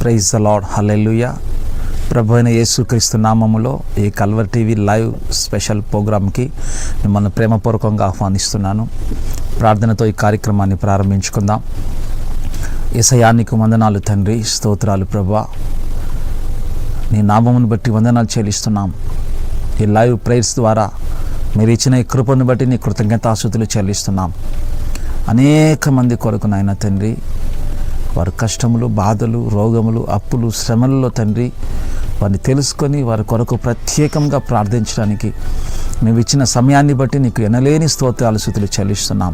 Praise the lord, హల్లెలూయా. ప్రభు అయిన యేసుక్రీస్తు నామములో ఈ కల్వర్ టీవీ లైవ్ స్పెషల్ ప్రోగ్రామ్కి మిమ్మల్ని ప్రేమపూర్వకంగా ఆహ్వానిస్తున్నాను. ప్రార్థనతో ఈ కార్యక్రమాన్ని ప్రారంభించుకుందాం. యేసయ్యా నీకు వందనాలు తండ్రి, స్తోత్రాలు ప్రభువా. నీ నామమును బట్టి వందనాలు చెల్లిస్తున్నాం. ఈ లైవ్ ప్రేయర్స్ ద్వారా మీరు ఇచ్చిన ఈ కృపను బట్టి నీ కృతజ్ఞతాస్తుతులు చెల్లిస్తున్నాం. అనేక మంది కొరకు నాయన తండ్రి, వారి కష్టములు, బాధలు, రోగములు, అప్పులు, శ్రమలలో తండ్రి వారిని తెలుసుకొని వారి కొరకు ప్రత్యేకంగా ప్రార్థించడానికి నువ్వు ఇచ్చిన సమయాన్ని బట్టి నీకు ఎనలేని స్తోత్రాలు స్తుతులు చెల్లిస్తున్నాం.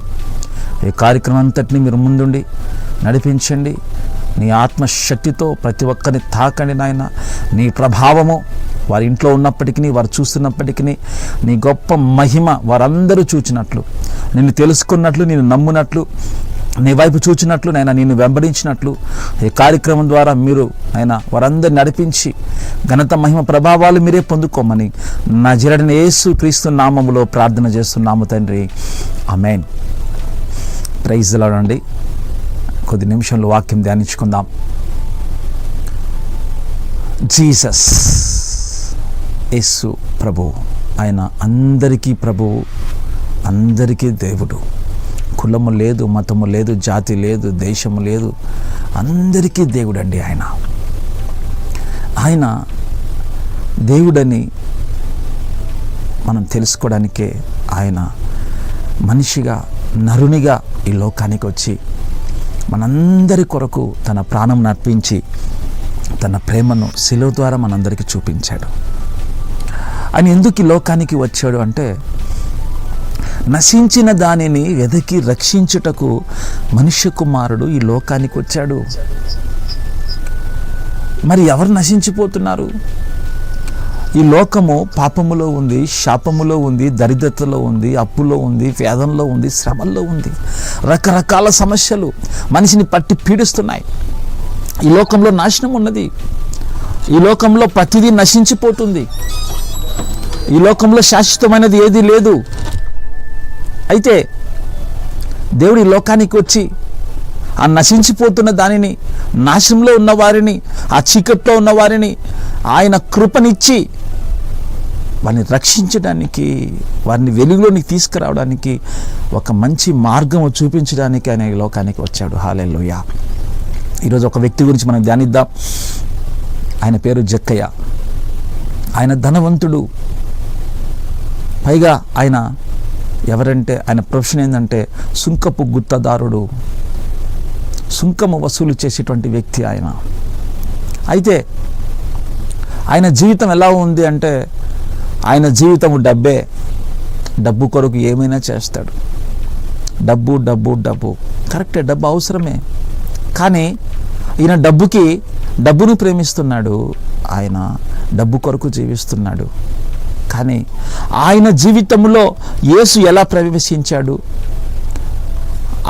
ఈ కార్యక్రమం అంతటిని మీరు ముందుండి నడిపించండి. నీ ఆత్మశక్తితో ప్రతి ఒక్కరిని తాకండి నాయన. నీ ప్రభావము వారి ఇంట్లో ఉన్నప్పటికీ, వారు చూస్తున్నప్పటికీ నీ గొప్ప మహిమ వారందరూ చూచినట్లు, నిన్ను తెలుసుకున్నట్లు, నిన్ను నమ్మునట్లు, నీ వైపు చూచినట్లు నైనా, నిన్ను వెంబడించినట్లు ఈ కార్యక్రమం ద్వారా మీరు అయినా వారందరిని నడిపించి ఘనత, మహిమ, ప్రభావాలు మీరే పొందుకోమని నజరేయుడైన యేసుక్రీస్తు నామములో ప్రార్థన చేస్తున్నాము తండ్రి, ఆమేన్. ప్రైజ్ ది లార్డ్ అండి. కొద్ది నిమిషంలో వాక్యం ధ్యానించుకుందాం. జీసస్, యేసు ప్రభువు, ఆయన అందరికీ ప్రభువు, అందరికీ దేవుడు. కులము లేదు, మతము లేదు, జాతి లేదు, దేశము లేదు, అందరికీ దేవుడండి ఆయన. ఆయన దేవుడని మనం తెలుసుకోవడానికే ఆయన మనిషిగా, నరునిగా ఈ లోకానికి వచ్చి మనందరి కొరకు తన ప్రాణం అర్పించి తన ప్రేమను శిలువ ద్వారా మనందరికీ చూపించాడు. ఆయన ఎందుకు ఈ లోకానికి వచ్చాడు అంటే, నశించిన దానిని వెదకి రక్షించుటకు మనుష్య కుమారుడు ఈ లోకానికి వచ్చాడు. మరి ఎవరు నశించిపోతున్నారు? ఈ లోకము పాపములో ఉంది, శాపములో ఉంది, దరిద్రతలో ఉంది, అప్పులో ఉంది, వేదనలో ఉంది, శ్రమల్లో ఉంది. రకరకాల సమస్యలు మనిషిని పట్టి పీడిస్తున్నాయి. ఈ లోకంలో నాశనం ఉన్నది. ఈ లోకంలో ప్రతిదీ నశించిపోతుంది. ఈ లోకంలో శాశ్వతమైనది ఏదీ లేదు. అయితే దేవుడు ఈ లోకానికి వచ్చి ఆ నశించిపోతున్న దానిని, నాశనంలో ఉన్న వారిని, ఆ చీకట్లో ఉన్న వారిని ఆయన కృపనిచ్చి వారిని రక్షించడానికి, వారిని వెలుగులోనికి తీసుకురావడానికి, ఒక మంచి మార్గం చూపించడానికి ఆయన ఈ లోకానికి వచ్చాడు. హల్లెలూయా. ఈరోజు ఒక వ్యక్తి గురించి మనం ధ్యానిద్దాం. ఆయన పేరు జక్కయ్య. ఆయన ధనవంతుడు. పైగా ఆయన ఎవరంటే, ఆయన ప్రొఫెషన్ ఏంటంటే సుంకపు గుత్తదారుడు. సుంకము వసూలు చేసేటువంటి వ్యక్తి ఆయన. అయితే ఆయన జీవితం ఎలా ఉంది అంటే, ఆయన జీవితము డబ్బే. డబ్బు కొరకు ఏమైనా చేస్తాడు. డబ్బు డబ్బు డబ్బు, కరెక్టే, డబ్బు అవసరమే. కానీ ఈయన డబ్బును ప్రేమిస్తున్నాడు. ఆయన డబ్బు కొరకు జీవిస్తున్నాడు. కానీ ఆయన జీవితంలో యేసు ఎలా ప్రవేశించాడు?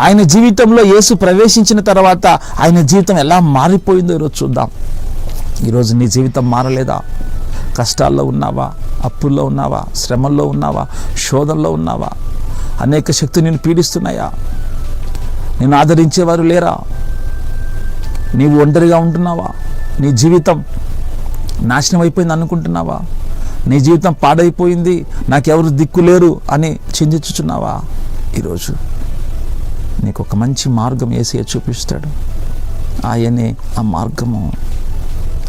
ఆయన జీవితంలో యేసు ప్రవేశించిన తర్వాత ఆయన జీవితం ఎలా మారిపోయిందో ఈరోజు చూద్దాం. ఈరోజు నీ జీవితం మారలేదా? కష్టాల్లో ఉన్నావా? అప్పుల్లో ఉన్నావా? శ్రమల్లో ఉన్నావా? శోధనలో ఉన్నావా? అనేక శక్తులు నిన్ను పీడిస్తున్నాయా? నిన్ను ఆదరించేవారు లేరా? నీవు ఒంటరిగా ఉంటున్నావా? నీ జీవితం నాశనం అయిపోయింది అనుకుంటున్నావా? నీ జీవితం పాడైపోయింది, నాకెవరు దిక్కు లేరు అని చింతించుచున్నావా? ఈరోజు నీకు ఒక మంచి మార్గం యేసయ్య చూపిస్తాడు. ఆయనే ఆ మార్గము.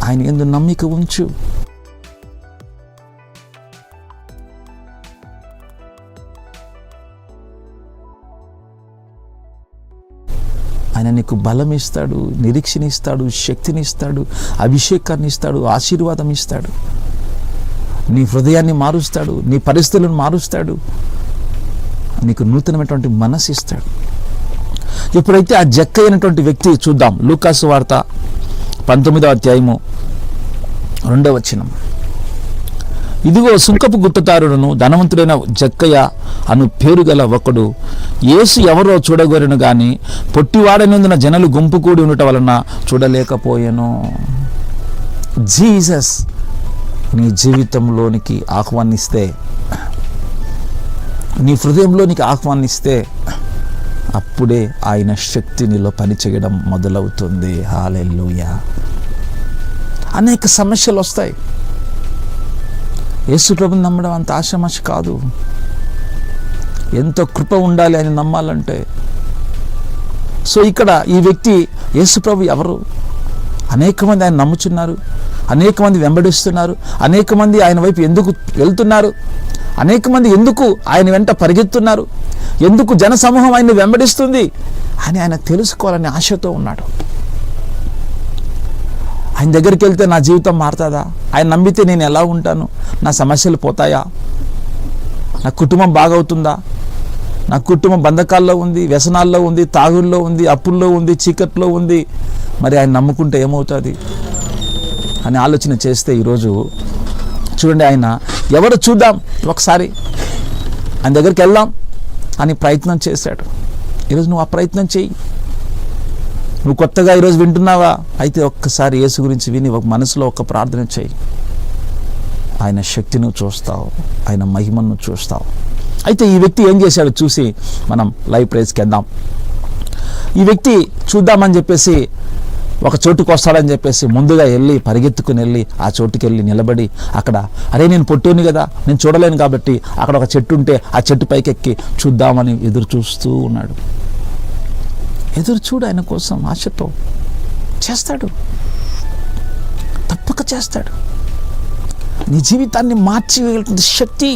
ఆయన యందు నమ్మిక ఉంచు. ఆయన నీకు బలం ఇస్తాడు, నిరీక్షణ ఇస్తాడు, శక్తిని ఇస్తాడు, అభిషేకాన్ని ఇస్తాడు, ఆశీర్వాదం ఇస్తాడు. నీ హృదయాన్ని మారుస్తాడు, నీ పరిస్థితులను మారుస్తాడు, నీకు నూతనమైనటువంటి మనసు ఇస్తాడు. ఎప్పుడైతే ఆ జక్కయ్య అయినటువంటి వ్యక్తి చూద్దాం. లూకాసు వార్త 19వ అధ్యాయము 2వ వచనం. ఇదిగో సుంకపు గుత్తదారుడును ధనవంతుడైన జక్కయ్య అను పేరు గల ఒకడు యేసు ఎవరో చూడగోరెను గాని పొట్టివాడైనందున జనులు గుంపు కూడి ఉండటం వలన చూడలేకపోయాను. జీసస్ నీ జీవితంలోనికి ఆహ్వానిస్తే, నీ హృదయంలోనికి ఆహ్వానిస్తే అప్పుడే ఆయన శక్తి నీలో పనిచేయడం మొదలవుతుంది. హల్లెలూయా. అనేక సమస్యలు వస్తాయి. యేసు ప్రభుని నమ్మడం అంత ఆషామాషి కాదు. ఎంతో కృప ఉండాలి ఆయన నమ్మాలంటే. సో ఇక్కడ ఈ వ్యక్తి యేసు ప్రభు ఎవరు? అనేక మంది ఆయన నమ్ముచున్నారు, అనేక మంది వెంబడిస్తున్నారు, అనేక మంది ఆయన వైపు ఎందుకు వెళ్తున్నారు, అనేక మంది ఎందుకు ఆయన వెంట పరిగెత్తున్నారు, ఎందుకు జనసమూహం ఆయన్ని వెంబడిస్తుంది అని ఆయన తెలుసుకోవాలని ఆశతో ఉన్నాడు. ఆయన దగ్గరికి వెళ్తే నా జీవితం మారుతుందా? ఆయన నమ్మితే నేను ఎలా ఉంటాను? నా సమస్యలు పోతాయా? నా కుటుంబం బాగవుతుందా? నా కుటుంబం బంధకాల్లో ఉంది, వ్యసనాల్లో ఉంది, తాగుల్లో ఉంది, అప్పుల్లో ఉంది, చీకట్లో ఉంది. మరి ఆయన నమ్ముకుంటే ఏమవుతుంది అని ఆలోచన చేస్తే ఈరోజు చూడండి, ఆయన ఎవరు చూద్దాం ఒకసారి, ఆయన దగ్గరికి వెళ్దాం అని ప్రయత్నం చేశాడు. ఈరోజు నువ్వు ఆ ప్రయత్నం చెయ్యి. నువ్వు కొత్తగా ఈరోజు వింటున్నావా? అయితే ఒక్కసారి యేసు గురించి విని ఒక మనసులో ఒక ప్రార్థన చెయ్యి. ఆయన శక్తిని చూస్తావు, ఆయన మహిమను చూస్తావు. అయితే ఈ వ్యక్తి ఏం చేశాడు చూసి మనం లైవ్ ప్రేజ్కి వెళ్దాం. ఈ వ్యక్తి చూద్దామని చెప్పేసి ఒక చోటుకు వస్తాడని చెప్పేసి ముందుగా వెళ్ళి పరిగెత్తుకుని వెళ్ళి ఆ చోటుకి వెళ్ళి నిలబడి అక్కడ, అరే నేను పొట్టుని కదా, నేను చూడలేను కాబట్టి అక్కడ ఒక చెట్టు ఉంటే ఆ చెట్టు పైకి ఎక్కి చూద్దామని ఎదురు చూస్తూ ఉన్నాడు. ఎదురు చూడు, ఆయన కోసం ఆశతో చేస్తాడు, తప్పక చేస్తాడు. నీ జీవితాన్ని మార్చేటువంటి శక్తి,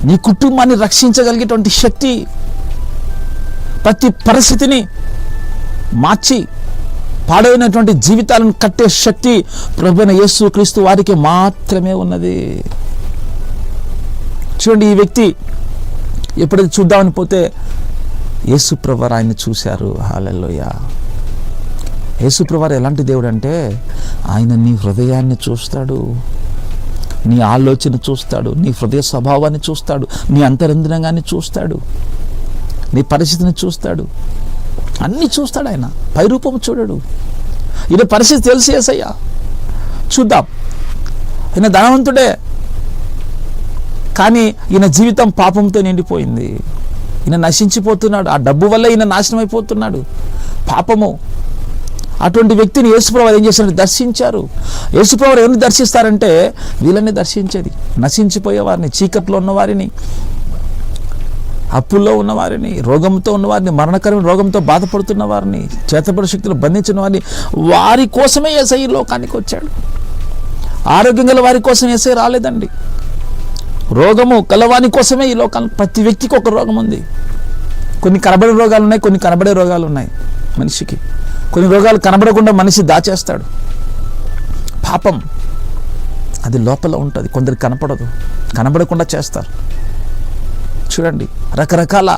నీ కుటుంబాన్ని రక్షించగలిగేటువంటి శక్తి, ప్రతి పరిస్థితిని మార్చి పాడైనటువంటి జీవితాలను కట్టే శక్తి ప్రభువైన యేసు క్రీస్తు వారికి మాత్రమే ఉన్నది. చూడండి, ఈ వ్యక్తి ఎప్పుడైతే చూద్దామని పోతే యేసు ప్రభువారు ఆయన్ని చూశారు. హల్లెలూయా. యేసు ప్రభువారు ఎలాంటి దేవుడు అంటే ఆయన నీ హృదయాన్ని చూస్తాడు, నీ ఆలోచన చూస్తాడు, నీ హృదయ స్వభావాన్ని చూస్తాడు, నీ అంతరంగంగాన్ని చూస్తాడు, నీ పరిస్థితిని చూస్తాడు, అన్నీ చూస్తాడు. ఆయన పైరూపం చూడడు. ఈయన పరిస్థితి తెలిసి యేసయ్యా చూద్దాం, ఈయన ధనవంతుడే కానీ ఈయన జీవితం పాపంతో నిండిపోయింది, ఈయన నశించిపోతున్నాడు, ఆ డబ్బు వల్ల ఈయన నాశనం అయిపోతున్నాడు, పాపము. అటువంటి వ్యక్తిని యేసుప్రభువు ఏం చేశారు? దర్శించారు. యేసుప్రభువు ఎవరిని దర్శిస్తారంటే వీళ్ళని దర్శించేది, నశించిపోయే వారిని, చీకట్లో ఉన్నవారిని, అప్పుల్లో ఉన్నవారిని, రోగంతో ఉన్నవారిని, మరణకరమైన రోగంతో బాధపడుతున్న వారిని, చేతబడి శక్తులు బంధించిన వారిని, వారి కోసమే యేసయ్య లోకానికి వచ్చాడు. ఆరోగ్యం గల వారి కోసం యేసయ్య రాలేదండి. రోగము కలవాని కోసమే ఈ లోకానికి. ప్రతి వ్యక్తికి ఒక రోగం ఉంది. కొన్ని కనబడే రోగాలు ఉన్నాయి, కొన్ని కనబడే రోగాలు ఉన్నాయి మనిషికి. కొన్ని రోగాలు కనబడకుండా మనిషి దాచేస్తాడు. పాపం అది లోపల ఉంటుంది, కొందరికి కనపడదు, కనబడకుండా చేస్తారు. చూడండి, రకరకాల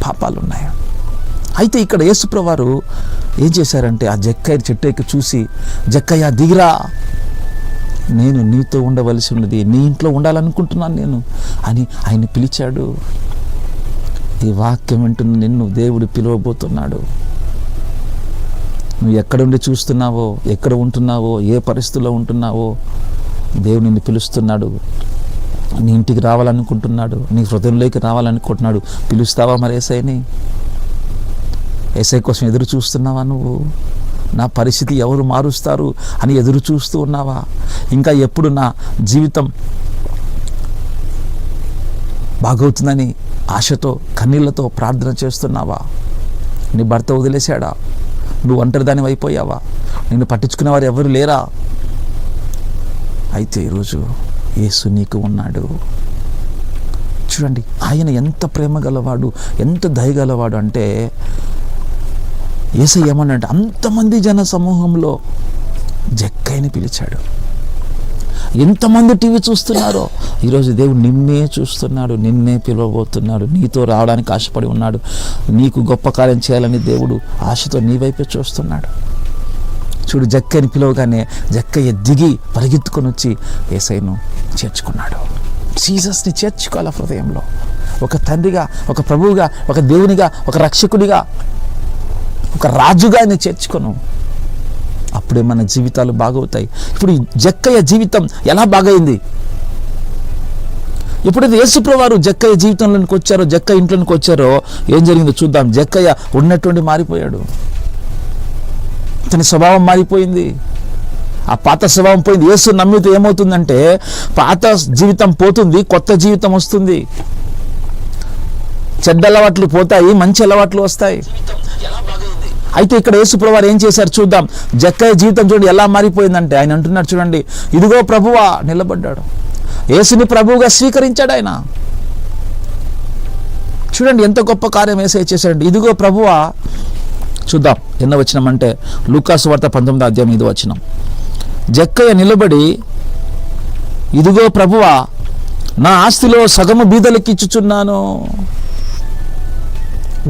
పాపాలు ఉన్నాయి. అయితే ఇక్కడ యేసుప్రభువు వారు ఏం చేశారంటే ఆ జక్కయ్య చెట్టు ఎక్కి చూసి, జక్కయ్య దిగిరా, నేను నీతో ఉండవలసి ఉన్నది, నీ ఇంట్లో ఉండాలనుకుంటున్నాను నేను అని ఆయన పిలిచాడు. ఈ వాక్యం వింటున్న నిన్ను దేవుడు పిలవబోతున్నాడు. నువ్వు ఎక్కడుండి చూస్తున్నావో, ఎక్కడ ఉంటున్నావో, ఏ పరిస్థితుల్లో ఉంటున్నావో, దేవుడు నిన్ను పిలుస్తున్నాడు. నీ ఇంటికి రావాలనుకుంటున్నాడు, నీ హృదయంలోకి రావాలనుకుంటున్నాడు. పిలుస్తావా మరి యేసయ్యని? యేసయ్య కోసం ఎదురు చూస్తున్నావా నువ్వు? నా పరిస్థితి ఎవరు మారుస్తారు అని ఎదురు చూస్తూ ఉన్నావా? ఇంకా ఎప్పుడు నా జీవితం బాగవుతుందని ఆశతో కన్నీళ్లతో ప్రార్థన చేస్తున్నావా? నీ భర్త వదిలేశాడా? నువ్వు ఒంటరిదాని అయిపోయావా? నిన్ను పట్టించుకునే వారు ఎవరు లేరా? అయితే ఈరోజు యేసు నీకు ఉన్నాడు. చూడండి, ఆయన ఎంత ప్రేమ గలవాడు, ఎంత దయగలవాడు అంటే యేసయ్య ఏమన్నాడంటే అంతమంది జన సమూహంలో జక్కయ్యని పిలిచాడు. ఎంతమంది టీవీ చూస్తున్నారో ఈరోజు దేవుడు నిన్నే చూస్తున్నాడు, నిన్నే పిలవబోతున్నాడు, నీతో రావడానికి ఆశపడి ఉన్నాడు. నీకు గొప్ప కార్యం చేయాలని దేవుడు ఆశతో నీ వైపే చూస్తున్నాడు. చూడు, జక్కయ్యని పిలవగానే జక్కయ్య దిగి పరిగెత్తుకొని వచ్చి యేసయ్యను చేర్చుకున్నాడు. జీసస్ని చేర్చుకోవాలి హృదయంలో. ఒక తండ్రిగా, ఒక ప్రభువుగా, ఒక దేవునిగా, ఒక రక్షకుడిగా, ఒక రాజుగా ఆయన చేర్చుకోను. అప్పుడే మన జీవితాలు బాగవుతాయి. ఇప్పుడు జక్కయ్య జీవితం ఎలా బాగైంది? ఎప్పుడైతే యేసుప్రభువు వారు జక్కయ్య జీవితంలోనికి వచ్చారో, జక్కయ్య ఇంట్లోనికి వచ్చారో ఏం జరిగిందో చూద్దాం. జక్కయ్య ఉన్నటువంటి మారిపోయాడు. అతని స్వభావం మారిపోయింది. ఆ పాత స్వభావం పోయింది. యేసు నమ్మితే ఏమవుతుందంటే పాత జీవితం పోతుంది, కొత్త జీవితం వస్తుంది. చెడ్డ అలవాట్లు పోతాయి, మంచి అలవాట్లు వస్తాయి. అయితే ఇక్కడ యేసు ప్రభువారు ఏం చేశారు చూద్దాం. జక్కయ్య జీవితం చూడండి ఎలా మారిపోయిందంటే, ఆయన అంటున్నాడు చూడండి, ఇదిగో ప్రభువా నిలబడ్డాడు. యేసుని ప్రభువుగా స్వీకరించాడు ఆయన. చూడండి ఎంత గొప్ప కార్యం యేసయ్య చేశాడు. ఇదిగో ప్రభువా. చూద్దాం ఎన్న వచనం అంటే లూకాసు వార్త 19వ అధ్యాయం 5వ వచనం. జక్కయ్య నిలబడి, ఇదిగో ప్రభువా నా ఆస్తిలో సగము బీదలకు ఇచ్చుచున్నాను.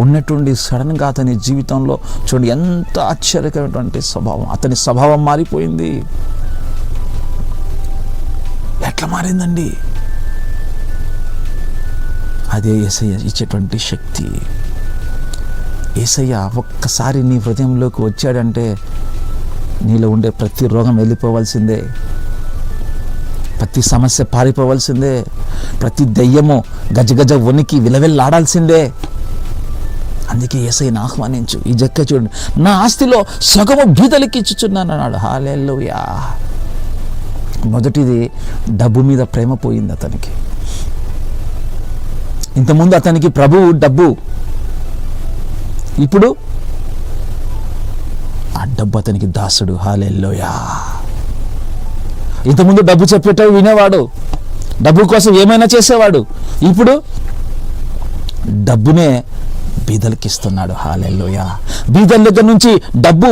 ఉన్నట్టుండి సడన్గా అతని జీవితంలో చూడండి ఎంత ఆశ్చర్యకరమైనటువంటి స్వభావం. అతని స్వభావం మారిపోయింది. ఎట్లా మారిందండి? అదే యేసయ్య ఇచ్చేటువంటి శక్తి. యేసయ్య ఒక్కసారి నీ హృదయంలోకి వచ్చాడంటే నీలో ఉండే ప్రతి రోగం వెళ్ళిపోవాల్సిందే, ప్రతి సమస్య పారిపోవాల్సిందే, ప్రతి దెయ్యము గజగజ వణికి విలవిల్లాడాల్సిందే. అందుకే యేసయ్యను ఆహ్వానించు. ఈ జక్క చూడండి, నా ఆస్తిలో సగము బీదలకి ఇచ్చుచున్నాను అన్నాడు. హల్లెలూయా. మొదటిది డబ్బు మీద ప్రేమ పోయింది అతనికి. ఇంతకుముందు అతనికి ప్రభువు డబ్బు, ఇప్పుడు ఆ డబ్బు అతనికి దాసుడు. హల్లెలూయా. ఇంతకుముందు డబ్బు చెప్పేటప్పుడు వినేవాడు, డబ్బు కోసం ఏమైనా చేసేవాడు. ఇప్పుడు డబ్బునే బీదలకి ఇస్తున్నాడు. హల్లెలూయా. బీదల దగ్గర నుంచి డబ్బు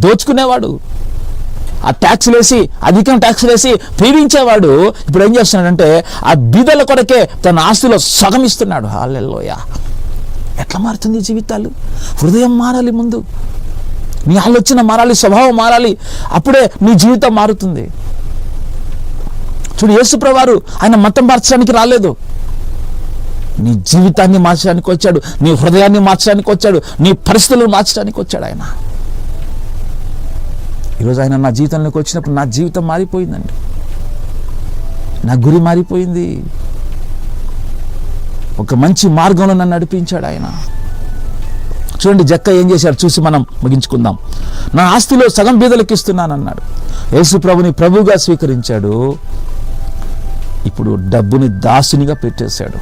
దోచుకునేవాడు, ఆ ట్యాక్స్లు వేసి అధికం ట్యాక్స్లు వేసి పీడించేవాడు ఇప్పుడు ఏం చేస్తున్నాడంటే ఆ బీదల కొరకే తన ఆస్తిలో సగం ఇస్తున్నాడు. హల్లెలూయా. ఎట్లా మారుతుంది జీవితాలు? హృదయం మారాలి ముందు, నీ ఆలోచన మారాలి, స్వభావం మారాలి, అప్పుడే నీ జీవితం మారుతుంది. చూడు, యేసు ప్రభువారు ఆయన మతం మార్చడానికి రాలేదు, నీ జీవితాన్ని మార్చడానికి వచ్చాడు, నీ హృదయాన్ని మార్చడానికి వచ్చాడు, నీ పరిస్థితులను మార్చడానికి వచ్చాడు ఆయన. ఈరోజు ఆయన నా జీవితంలోకి వచ్చినప్పుడు నా జీవితం మారిపోయిందండి, నా గురి మారిపోయింది. ఒక మంచి మార్గంలో నన్ను నడిపించాడు ఆయన. చూడండి జక్క ఏం చేశాడు చూసి మనం ముగించుకుందాం. నా ఆస్తిలో సగం బీదలకు ఇస్తున్నాను అన్నాడు. యేసు ప్రభుని ప్రభువుగా స్వీకరించాడు. ఇప్పుడు డబ్బుని దాసునిగా పెట్టేశాడు.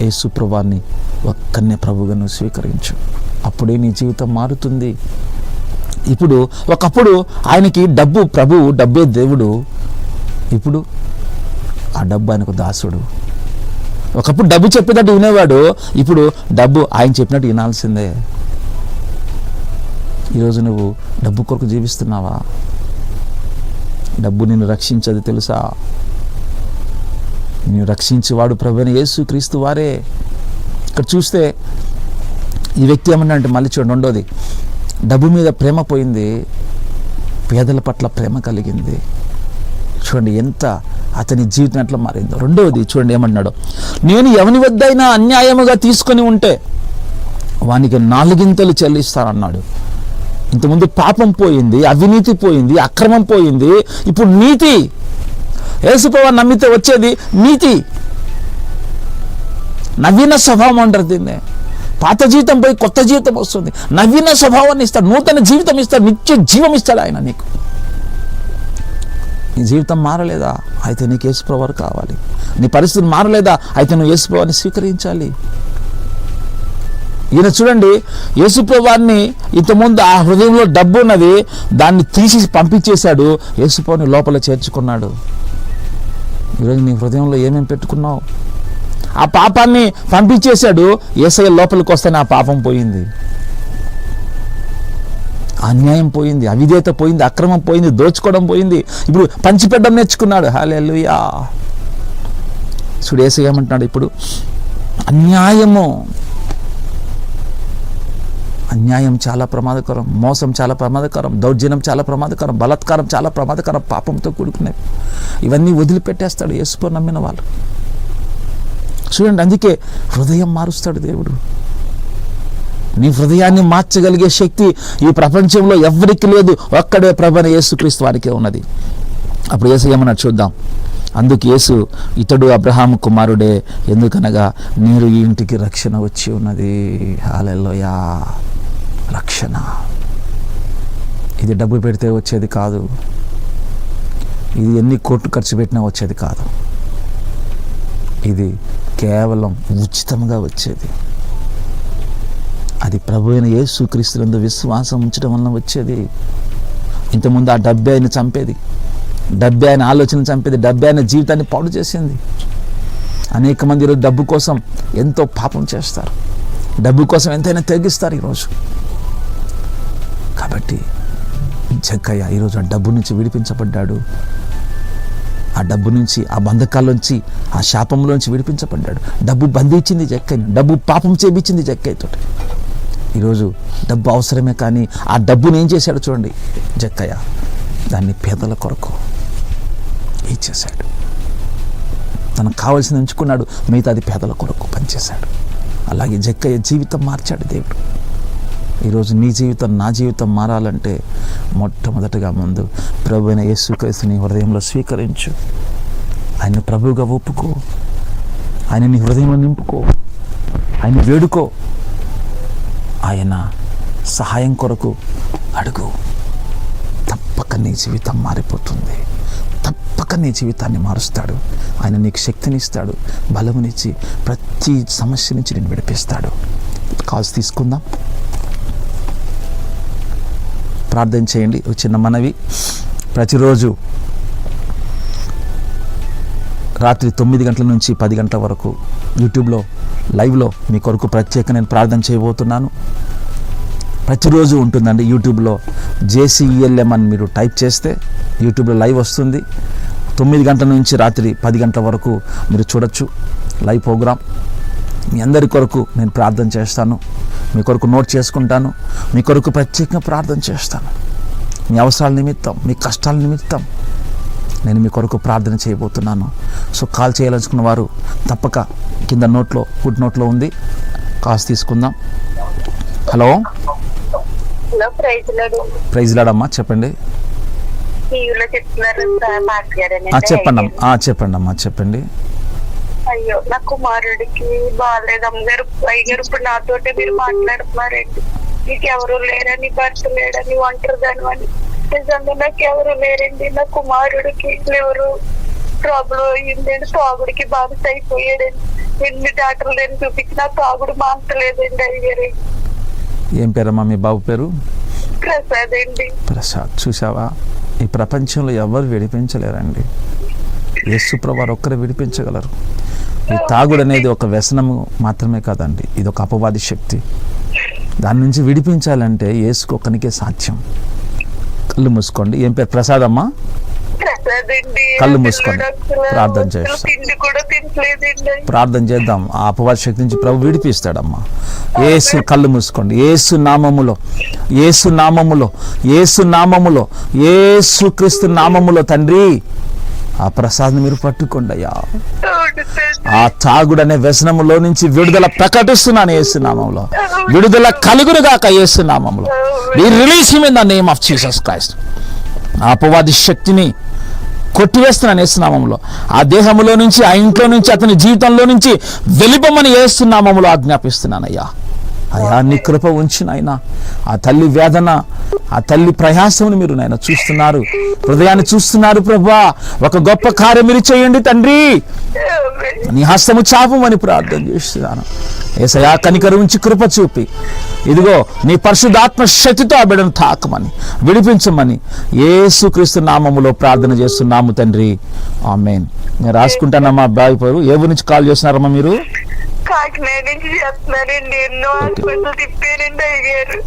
యేసు ప్రభువాన్ని ఒక్కనే ప్రభువుగా నువ్వు స్వీకరించు, అప్పుడే నీ జీవితం మారుతుంది. ఇప్పుడు ఒకప్పుడు ఆయనకి డబ్బు ప్రభువు, డబ్బే దేవుడు. ఇప్పుడు ఆ డబ్బు ఆయనకు దాసుడు. ఒకప్పుడు డబ్బు చెప్పేటట్టు వినేవాడు, ఇప్పుడు డబ్బు ఆయన చెప్పినట్టు వినాల్సిందే. ఈరోజు నువ్వు డబ్బు కొరకు జీవిస్తున్నావా? డబ్బు నిన్ను రక్షించదు తెలుసా? నిన్ను రక్షించేవాడు ప్రభువైన యేసు క్రీస్తు వారే. ఇక్కడ చూస్తే ఈ వ్యక్తి ఏమన్నాడంటే, మళ్ళీ చూడండి రెండోది, డబ్బు మీద ప్రేమ పోయింది, పేదల పట్ల ప్రేమ కలిగింది. చూడండి ఎంత అతని జీవితం ఎట్లా మారిందో. రెండవది చూడండి ఏమన్నాడు, నేను ఎవని వద్దైనా అన్యాయముగా తీసుకొని ఉంటే వానికి 4 గింతలు చెల్లిస్తానన్నాడు. ఇంతకుముందు పాపం పోయింది, అవినీతి పోయింది, అక్రమం పోయింది, ఇప్పుడు నీతి. యేసు ప్రభువుని నమ్మితే వచ్చేది నీతి, నవీన స్వభావం అంటారు దీన్నే. పాత జీవితం పోయి కొత్త జీవితం వస్తుంది, నవీన స్వభావాన్ని ఇస్తాడు, నూతన జీవితం ఇస్తాడు, నిత్య జీవం ఇస్తాడు ఆయన నీకు. నీ జీవితం మారలేదా? అయితే నీకు యేసు ప్రభువు కావాలి. నీ పరిస్థితులు మారలేదా? అయితే నువ్వు యేసు ప్రభువుని స్వీకరించాలి. ఈయన చూడండి, యేసు ప్రభువుని ఇంతకుముందు ఆ హృదయంలో డబ్బు ఉన్నది, దాన్ని తీసి పంపించేశాడు, యేసు ప్రభువుని లోపల చేర్చుకున్నాడు. ఈరోజు నీ హృదయంలో ఏమేమి పెట్టుకున్నావు? ఆ పాపాన్ని పంపించేశాడు, యేసయ్య లోపలికి వస్తేనే ఆ పాపం పోయింది, అన్యాయం పోయింది, అవిధేయత పోయింది, అక్రమం పోయింది, దోచుకోవడం పోయింది. ఇప్పుడు పంచిపెట్టడం నేర్చుకున్నాడు. హల్లెలూయా. చూడు యేసయ్య ఏమంటున్నాడు ఇప్పుడు, అన్యాయం చాలా ప్రమాదకరం, మోసం చాలా ప్రమాదకరం, దౌర్జన్యం చాలా ప్రమాదకరం, బలాత్కారం చాలా ప్రమాదకరం, పాపంతో కూడుకునేవి. ఇవన్నీ వదిలిపెట్టేస్తాడు యేసుని నమ్మిన వాళ్ళు. చూడండి, అందుకే హృదయం మారుస్తాడు దేవుడు. నీ హృదయాన్ని మార్చగలిగే శక్తి ఈ ప్రపంచంలో ఎవరికి లేదు, ఒక్కడే ప్రభువైన యేసుక్రీస్తు వారికే ఉన్నది. అప్పుడు యేసు ఏమన్నా చూద్దాం. అందుకు యేసు, ఇతడు అబ్రహాము కుమారుడే, ఎందుకనగా నేడు ఈ ఇంటికి రక్షణ వచ్చి ఉన్నది. హల్లెలూయా. రక్షణ ఇది డబ్బు పెడితే వచ్చేది కాదు, ఇది ఎన్ని కోట్లు ఖర్చు పెట్టినా వచ్చేది కాదు, ఇది కేవలం ఉచితంగా వచ్చేది. అది ప్రభు అయిన యేసుక్రీస్తునందు విశ్వాసం ఉంచడం వలన వచ్చేది. ఇంతకుముందు ఆ డబ్బే ఆయన చంపేది, డబ్బే ఆయన ఆలోచన చంపేది, డబ్బే ఆయన జీవితాన్ని పాడు చేసింది. అనేక మంది ఈరోజు డబ్బు కోసం ఎంతో పాపం చేస్తారు, డబ్బు కోసం ఎంతైనా తెగిస్తారు ఈరోజు. కాబట్టి జక్కయ్య ఈరోజు ఆ డబ్బు నుంచి విడిపించబడ్డాడు. ఆ డబ్బు నుంచి, ఆ బంధకాల్లోంచి, ఆ శాపంలోంచి విడిపించబడ్డాడు. డబ్బు బంధించింది జక్కయ్యని, డబ్బు పాపం చేపించింది జక్కయ్యతో. ఈరోజు డబ్బు అవసరమే, కానీ ఆ డబ్బుని ఏం చేశాడు చూడండి జక్కయ్య, దాన్ని పేదల కొరకు ఇచ్చేశాడు. తనకు కావాల్సింది ఉంచుకున్నాడు, మిగతాది పేదల కొరకు పనిచేశాడు. అలాగే జక్కయ్య జీవితం మార్చాడు దేవుడు. ఈరోజు నీ జీవితం, నా జీవితం మారాలంటే మొట్టమొదటిగా ముందు ప్రభు అయిన యేసుక్రీస్తుని హృదయంలో స్వీకరించు, ఆయన ప్రభువుగా ఒప్పుకో, ఆయన నీ హృదయంలో నింపుకో, ఆయన వేడుకో, ఆయన సహాయం కొరకు అడుగు. తప్పక నీ జీవితం మారిపోతుంది, తప్పక నీ జీవితాన్ని మారుస్తాడు. ఆయన నీకు శక్తినిస్తాడు, బలమునిచ్చి ప్రతి సమస్య నుంచి నేను విడిపిస్తాడు. కాల్స్ తీసుకుందాం, ప్రార్థన చేయండి. ఒక చిన్న మనవి, ప్రతిరోజు రాత్రి 9 గంటల నుంచి 10 గంటల వరకు యూట్యూబ్లో లైవ్లో మీ కొరకు ప్రత్యేక నేను ప్రార్థన చేయబోతున్నాను. ప్రతిరోజు ఉంటుందండి. యూట్యూబ్లో JCELM అని మీరు టైప్ చేస్తే యూట్యూబ్లో లైవ్ వస్తుంది. 9 గంటల నుంచి రాత్రి 10 గంటల వరకు మీరు చూడొచ్చు లైవ్ ప్రోగ్రాం. మీ అందరి కొరకు నేను ప్రార్థన చేస్తాను, మీ కొరకు నోట్ చేసుకుంటాను, మీ కొరకు ప్రత్యేకంగా ప్రార్థన చేస్తాను. మీ అవసరాల నిమిత్తం, మీ కష్టాల నిమిత్తం నేను మీ కొరకు ప్రార్థన చేయబోతున్నాను. సో కాల్ చేయాలనుకున్న వారు తప్పక కింద నోట్లో, ఫుడ్ నోట్లో ఉంది, కాల్స్ తీసుకుందాం. హలో, ప్రైజ్ లాడమ్మా, చెప్పండి. చెప్పండి అమ్మా, చెప్పండి. అయ్యో, నా కుమారుడికి బాగాలేదు అమ్మగారు. అయ్యగారు ఇప్పుడు నాతోటే మీరు మాట్లాడుతున్నారండి. నీకెవరు లేరని, భర్త లేడని, ఒంటరిదాను అని. నిజంగా నాకు ఎవరు లేరండి. నా కుమారుడికి ఎవరు ప్రాబ్లం అయ్యిందండి, తాగుడికి బానిస అయిపోయాడండి. ఎన్ని డాక్టర్లు అని చూపించినా తాగుడు మాంతలేదండి అయ్యారు. ఏం పేరమ్మా మీ బాబు పేరు? ప్రసాద్ అండి. ప్రసాద్, చూసావా, ఈ ప్రపంచంలో ఎవరు విడిపించలేరండి, యేసుప్రభు వారు ఒక్కరే విడిపించగలరు. ఈ తాగుడు అనేది ఒక వ్యసనము మాత్రమే కాదండి, ఇది ఒక అపవాది శక్తి. దాని నుంచి విడిపించాలంటే యేసుకు ఒక్కనికే సాధ్యం. కళ్ళు మూసుకోండి. ఏం పేరు? ప్రసాద్ అమ్మా. కళ్ళు మూసుకోండి, ప్రార్థన చేస్తాం, ప్రార్థన చేద్దాం. ఆ అపవాది శక్తి నుంచి ప్రభు విడిపిస్తాడమ్మా. యేసు, కళ్ళు మూసుకోండి. యేసు నామములో, యేసు నామములో, యేసు నామములో, యేసు క్రీస్తు నామములో తండ్రి ఆ ప్రసాద్ని మీరు పట్టుకోండి అయ్యా. ఆ తాగుడు అనే వ్యసనములో నుంచి విడుదల ప్రకటిస్తున్నాను యేసునామంలో. విడుదల కలుగునుగాక యేసునామంలో. We release him in the name of Jesus Christ. ఆ అపవాది శక్తిని కొట్టివేస్తున్నాను యేసునామంలో. ఆ దేహంలో నుంచి, ఆ ఇంట్లో నుంచి, అతని జీవితంలో నుంచి వెలిపమని యేసునామంలో ఆజ్ఞాపిస్తున్నానయ్యా. అయ్యా, నీ కృప ఉంచి నాయన, ఆ తల్లి వేదన, ఆ తల్లి ప్రయాసమును మీరు నాయన చూస్తున్నారు, హృదయాన్ని చూస్తున్నారు ప్రభువా. ఒక గొప్ప కార్యం మీరు చేయండి తండ్రి, నీ హస్తము చాపమని ప్రార్థన చేస్తున్నాను. యేసయ్యా, కనికరం ఉంచి కృప చూపి ఇదిగో నీ పరిశుద్ధాత్మ శక్తితో ఆ బిడ్డను తాకమని, విడిపించమని యేసుక్రీస్తు నామములో ప్రార్థన చేస్తున్నాము తండ్రి, ఆమేన్. నేను రాసుకుంటానమ్మా అబ్బాయి పేరు. ఏ ఊరి నుంచి కాల్ చేస్తున్నారమ్మా మీరు?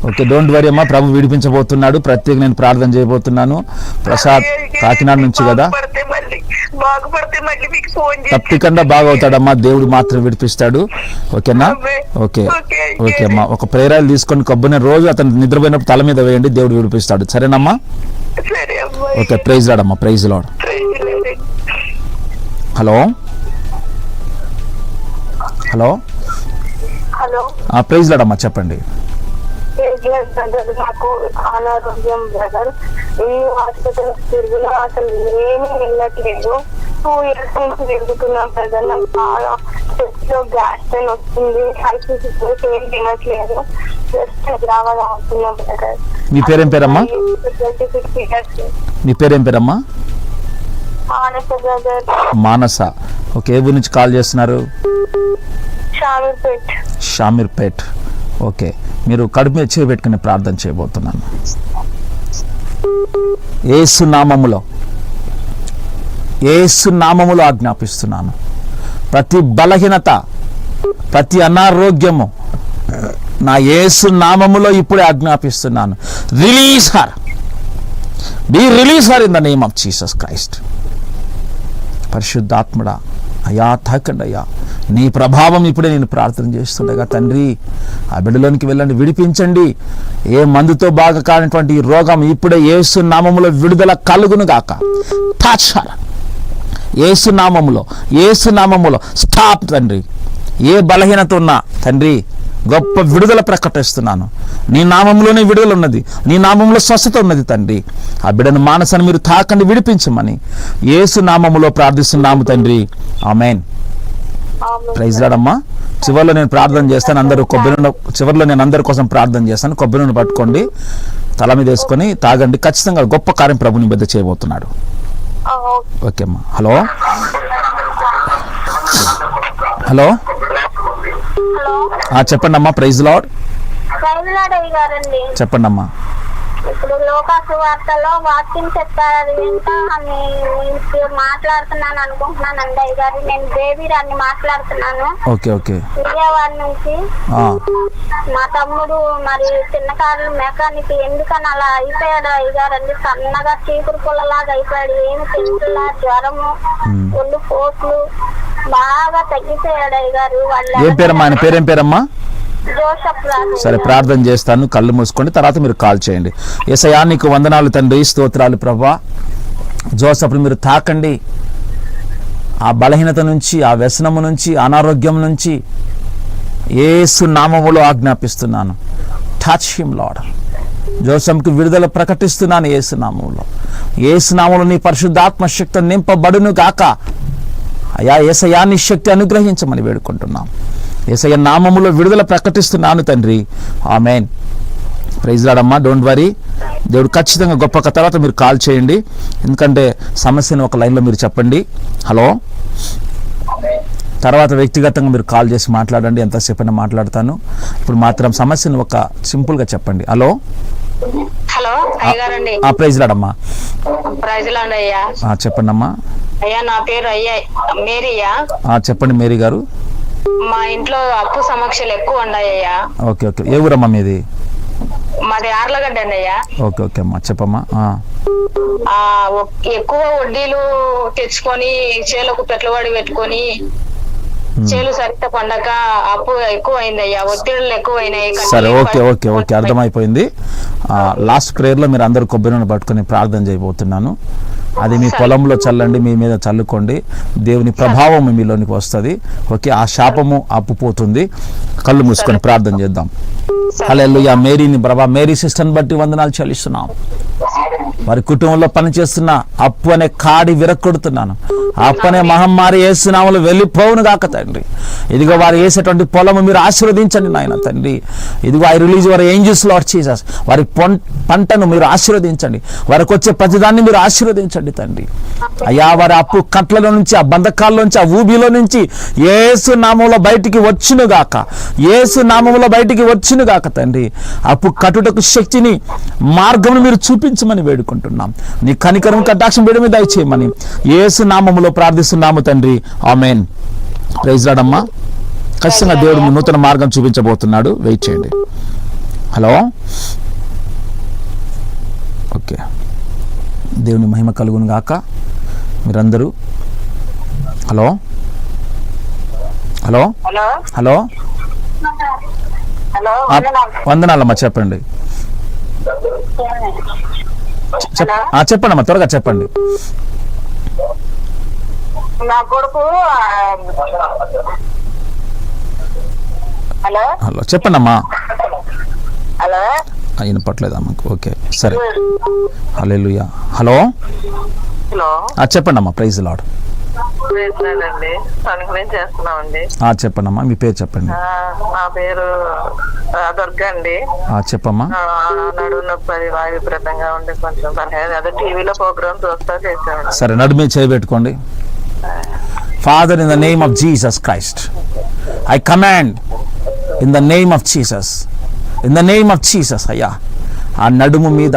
ఓకే, డోంట్ వరీ అమ్మా, ప్రభు విడిపించబోతున్నాడు. ప్రత్యేక నేను ప్రార్థన చేయబోతున్నాను. ప్రసాద్ కాకినాడ నుంచి కదా, తప్పకుండా బాగవుతాడమ్మా, దేవుడు మాత్రం విడిపిస్తాడు. ఓకేనా? ఓకే ఓకే అమ్మా, ఒక ప్రేరాలు తీసుకొని కొబ్బరిని రోజు అతను నిద్రపోయినప్పుడు తల మీద వేయండి, దేవుడు విడిపిస్తాడు. సరేనమ్మా? ఓకే, ప్రైజ్ లాడమ్మా, praise lord. Hello hello hello, praise లాడమ్మా, చెప్పండి. నాకు అనారోగ్యం బ్రదర్. ఈ హాస్పిటల్ తిరుగులో అసలు ఏమీ వెళ్ళట్లేదు. 2 years నుంచి తిరుగుతున్నాను బ్రదర్. నాకు బాగా చెస్ట్ లో గ్యాస్ పెయిన్ వస్తుంది. హెల్త్ సిచ్యువేషన్ ఏం తినట్లేదు. జస్ట్ ద్రావా తాగుతున్నా బ్రదర్. మీ పేరేం పేరమ్మా? 26 years. మీ పేరేం పేరమ్మా? మానస బ్రదర్. మానస. ఓకే, ఏ ఊరి నుంచి కాల్ చేస్తున్నారు? షామీర్పేట్. షామీర్పేట్. ఓకే, మీరు కడుపు మీద చేయి పెట్టుకుని ప్రార్థన చేయబోతున్నాను. యేసు నామములో ఆజ్ఞాపిస్తున్నాను. ప్రతి బలహీనత, ప్రతి అనారోగ్యము నా యేసు నామములో ఇప్పుడే ఆజ్ఞాపిస్తున్నాను. Release her, be release her in the name of Jesus Christ. పరిశుద్ధాత్ముడా, అయ్యా తాకండి అయ్యా, నీ ప్రభావం ఇప్పుడే నేను ప్రార్థన చేస్తుండగా తండ్రి ఆ బిడ్డలోనికి వెళ్ళండి, విడిపించండి. ఏ మందుతో బాగా కానటువంటి ఈ రోగం ఇప్పుడే యేసు నామములో విడుదల కలుగును గాక. Touch her. యేసు నామములో స్టాప్ తండ్రి. ఏ బలహీనత ఉన్నా తండ్రి గొప్ప విడుదల ప్రకటిస్తున్నాను. నీ నామంలోనే విడుదల ఉన్నది, నీ నామంలో స్వస్థత ఉన్నది తండ్రి. ఆ బిడ్డను మానసాన్ని మీరు తాకండి, విడిపించమని యేసు నామములో ప్రార్థిస్తున్నాము తండ్రి. ఆమేన్. ప్రైజ్ లార్డ్ అమ్మా. చివరిలో నేను ప్రార్థన చేస్తాను. అందరూ చివరిలో నేను అందరి కోసం ప్రార్థన చేస్తాను. కొబ్బరి నూనె పట్టుకోండి, తల మీద వేసుకొని తాగండి. ఖచ్చితంగా గొప్ప కార్యం ప్రభుని బద్ద చేయబోతున్నాడు. ఓకే అమ్మా. హలో చెప్పండి అమ్మా. Praise lord. చెప్పండి అమ్మా. ఇప్పుడు లోకాసు వార్తలో వాక్యం చెప్పారు అని మాట్లాడుతున్నాను అనుకుంటున్నాను అయ్య గారు. నేను బేబీరాన్ని మాట్లాడుతున్నాను. విజయవాడ నుంచి. మా తమ్ముడు మరి చిన్న కార్లు మెకానిక్ ఎందుకని అలా అయిపోయాడు అయ్య గారు అండి. సన్నగా చీపురు పుల్లలాగా అయిపోయాడు. ఏమి తెలుసులా, జ్వరము, ఒళ్ళు పోట్లు బాగా తగ్గిపోయాడు అయ్య గారు. పేరేం పేరమ్మా? సరే, ప్రార్థన చేస్తాను. కళ్ళు మూసుకోండి, తర్వాత మీరు కాల్ చేయండి. యేసయ్యా నీకు వందనాలు తండ్రి, స్తోత్రాలు ప్రభా. జోసఫ్ని మీరు తాకండి. ఆ బలహీనత నుంచి, ఆ వ్యసనము నుంచి, అనారోగ్యం నుంచి యేసు నామములో ఆజ్ఞాపిస్తున్నాను. Touch him lord. జోసఫ్కి విడుదల ప్రకటిస్తున్నాను యేసు నామములో నీ పరిశుద్ధాత్మ శక్తి నింపబడును గాక. అయ్యా యేసయ్యా నీ శక్తి అనుగ్రహించమని వేడుకుంటున్నాం. యేసయ్య నామములో విడుదల ప్రకటిస్తున్నాను తండ్రి. ఆమేన్. ప్రైజ్ లార్డ్ అమ్మా. డోంట్ వరీ, దేవుడు ఖచ్చితంగా గొప్ప. తర్వాత మీరు కాల్ చేయండి, ఎందుకంటే సమస్యను ఒక లైన్లో మీరు చెప్పండి. హలో. తర్వాత వ్యక్తిగతంగా మీరు కాల్ చేసి మాట్లాడండి, ఎంతసేపు అయినా మాట్లాడతాను. ఇప్పుడు మాత్రం సమస్యను ఒక సింపుల్గా చెప్పండి. హలో. ప్రైజ్ లార్డ్ అమ్మా. చెప్పండి అమ్మా. అయ్యా నా పేరు మేరీయా. చెప్పండి మేరీ గారు. మా ఇంట్లో అప్పు సమస్యలు ఎక్కువ ఉన్నాయ్యా. ఓకే. ఏ ఊరమ్మా మీది? మాది ఆర్లగడ్డ అండి అయ్యా. ఓకే అమ్మా, చెప్పమ్మా. ఎక్కువ వడ్డీలు తెచ్చుకొని చేలకు పెట్టుబడి పెట్టుకొని చేలు సరిగ్గా పండగ అప్పు ఎక్కువ అయింది అయ్యా. ఒత్తిడులు ఎక్కువైనాయి. సరే, ఓకే అర్థమైపోయింది. లాస్ట్ ప్రేయర్ లో మీరు అందరు కొబ్బరి నూనె పట్టుకొని ప్రార్థన చేయబోతున్నాను. అది మీ పొలంలో చల్లండి, మీ మీద చల్లుకోండి. దేవుని ప్రభావం మీలోనికి వస్తుంది. ఓకే, ఆ శాపము అప్పుపోతుంది. కళ్ళు మూసుకొని ప్రార్థన చేద్దాం. హల్లెలూయా. మేరీ సిస్టర్ని బట్టి వందనాలు చెల్లిస్తున్నాం. వారి కుటుంబంలో పనిచేస్తున్న అప్పు అనే కాడి విరక్కొడుతున్నాను. అప్పు అనే మహమ్మారి యేసు నామములో వెళ్ళిపోవును గాక తండ్రి. ఇదిగో వారు వేసేటువంటి పొలము మీరు ఆశీర్వదించండి నాయన తండ్రి. ఇదిగో ఐ రిలీజ్ వారి ఏంజెల్స్ లార్డ్ జీసస్. వారి పంటను మీరు ఆశీర్వదించండి. వారికి వచ్చే ప్రతిదాన్ని మీరు ఆశీర్వదించండి తండ్రి. అయ్యా వారి అప్పు కట్లలో నుంచి, ఆ బంధకాల నుంచి, ఆ ఊబిలో నుంచి యేసు నామములో బయటికి వచ్చును గాక. యేసు నామములో బయటికి వచ్చును గాక తండ్రి. అప్పు కట్టుటకు శక్తిని, మార్గమును మీరు చూపించమని వేడుకుంటున్నాం. నీ కనికరం కటాక్షం బిడ్డ మీద దయచేయమని యేసు నామములో ప్రార్థిస్తున్నాము తండ్రి. ఆమేన్. ప్రైజ్ లార్డ్ అమ్మా. ఖచ్చితంగా దేవుడు నూతన మార్గం చూపించబోతున్నాడు. వెయిట్ చేయండి. హలో. ఓకే, దేవుని మహిమ కలుగును గాక. మీరందరూ హలో. వందనాలమ్మా. చెప్పండి అమ్మా, త్వరగా చెప్పండి. నా కొడుకు హలో చెప్పండి అమ్మా. వినపట్లేదా మాకు? ఓకే సరే. హల్లెలూయా. హలో చెప్పండి అమ్మా. Praise lord. వేసినానండి, తణుకు నుంచి చేస్తున్నామండి. చెప్పండమ్మా, మీ పేరు చెప్పండి. నా పేరు దుర్గా అండి. చెప్పమ్మా. నడుము నొప్పి అది విపరీతంగా ఉండి కొంచెం అదే టీవీలో ప్రోగ్రామ్ చూస్తా చేసామండి. సరే, నడుము మీద చేయబెట్టుకోండి. Father, in the name of Jesus Christ, I command in the name of Jesus, in the name of Jesus. అయ్యా, ఆ నడుము మీద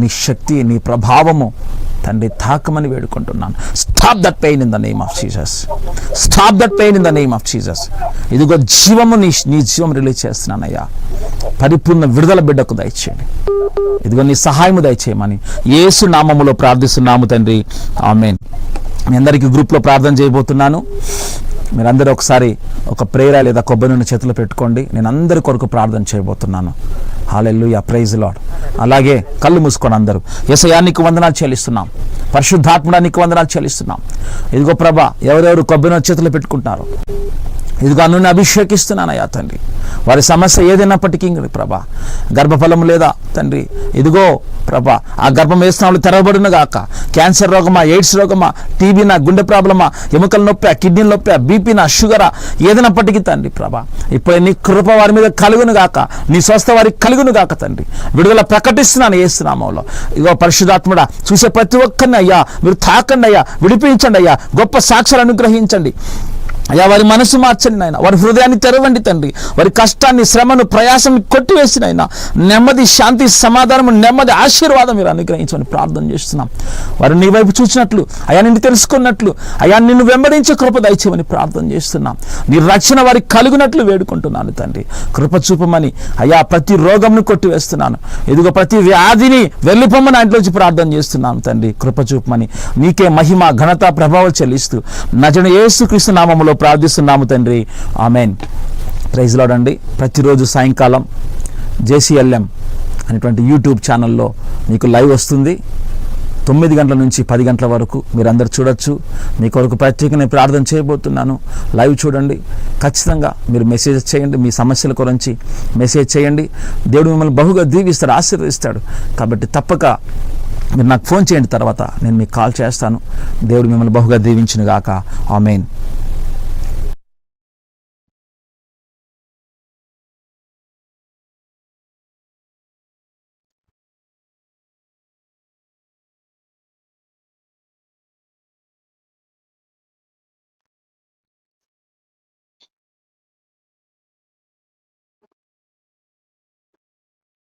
నీ శక్తి, నీ ప్రభావము తండ్రి తాకమని వేడుకుంటున్నాను. Stop that pain in the name of Jesus, stop that pain in the name of Jesus. ఇదిగో జీవము, నీ జీవం రిలీజ్ చేస్తున్నానయ్యా. పరిపూర్ణ విడుదల బిడ్డకు దయచేయండి. ఇదిగో నీ సహాయము దయచేయమని యేసు నామములో ప్రార్థిస్తున్నాము తండ్రి, ఆమేన్. మీ అందరికీ గ్రూప్లో ప్రార్థన చేయబోతున్నాను. మీరందరూ ఒకసారి ఒక ప్రేయర్ లేదా కొబ్బరి నూనె చేతిలో పెట్టుకోండి. నేను అందరి కొరకు ప్రార్థన చేయబోతున్నాను. హల్లెలూయా, ప్రైజ్ లార్డ్. అలాగే కళ్ళు మూసుకొని అందరూ, యేసయ్యా నీకు వందనాలు చెల్లిస్తున్నాం, పరిశుద్ధాత్ముడా నీకు వందనాలు చెల్లిస్తున్నాం. ఇదిగో ప్రభా, ఎవరెవరు కొబ్బరి నూనె చేతిలో పెట్టుకుంటారు, ఇదిగో నన్ను అభిషేకిస్తున్నానయ్యా తండ్రి. వారి సమస్య ఏదైనప్పటికీ ప్రభా, గర్భఫలం లేదా తండ్రి, ఇదిగో ప్రభా, ఆ గర్భం వేస్తున్నాళ్ళు తెరవబడిన గాక. క్యాన్సర్ రోగమా, ఎయిడ్స్ రోగమా, టీబీనా, గుండె ప్రాబ్లమా, ఎముకల నొప్పి, కిడ్నీ నొప్పి, బీపీనా, షుగరా, ఏదైనప్పటికీ తండ్రి ప్రభా, ఇప్పుడు నీ కృప వారి మీద కలుగును గాక, నీ స్వస్థ వారికి కలుగును గాక తండ్రి. విడుదల ప్రకటిస్తున్నాను యేసు నామములో. ఇదిగో పరిశుద్ధాత్ముడా, చూసే ప్రతి ఒక్కరిని అయ్యా మీరు తాకండి అయ్యా, విడిపించండి అయ్యా, గొప్ప సాక్ష్యాలు అనుగ్రహించండి అయ్యా. వారి మనసు మార్చండి నాయన, వారి హృదయాన్ని తెరవండి తండ్రి. వారి కష్టాన్ని, శ్రమను, ప్రయాసం కొట్టివేసిన ఆయన నెమ్మది, శాంతి, సమాధానము, నెమ్మది, ఆశీర్వాదం మీరు అనుగ్రహించమని ప్రార్థన చేస్తున్నాం. వారు నీ వైపు చూసినట్లు అయ్యా, నిన్ను తెలుసుకున్నట్లు అయ్యా, నిన్ను వెంబడించే కృప దయచేయమని ప్రార్థన చేస్తున్నాం. నీ రక్షణ వారికి కలుగునట్లు వేడుకుంటున్నాను తండ్రి. కృప చూపమని అయ్యా, ప్రతి రోగంను కొట్టివేస్తున్నాను. ఇదిగో ప్రతి వ్యాధిని వెళ్ళిపోమని ఆయనలోంచి ప్రార్థన చేస్తున్నాను తండ్రి. కృప చూపమని నీకే మహిమ, ఘనత, ప్రభావం చెల్లిస్తూ నజరేయుడైన యేసుక్రీస్తు నామములో ప్రార్థిస్తున్నాము తండ్రి, ఆమేన్. ప్రైజ్ లార్డ్ అండి. ప్రతిరోజు సాయంకాలం JCLM అనేటువంటి యూట్యూబ్ ఛానల్లో మీకు లైవ్ వస్తుంది. 9 గంటల నుంచి 10 గంటల వరకు మీరందరూ చూడొచ్చు. మీ కొరకు ప్రత్యేకంగా ప్రార్థన చేయబోతున్నాను. లైవ్ చూడండి. ఖచ్చితంగా మీరు మెసేజ్ చేయండి, మీ సమస్యల గురించి మెసేజ్ చేయండి. దేవుడు మిమ్మల్ని బహుగా దీవిస్తాడు, ఆశీర్వదిస్తాడు. కాబట్టి తప్పక మీరు నాకు ఫోన్ చేయండి, తర్వాత నేను మీకు కాల్ చేస్తాను. దేవుడు మిమ్మల్ని బహుగా దీవించును గాక, ఆమేన్.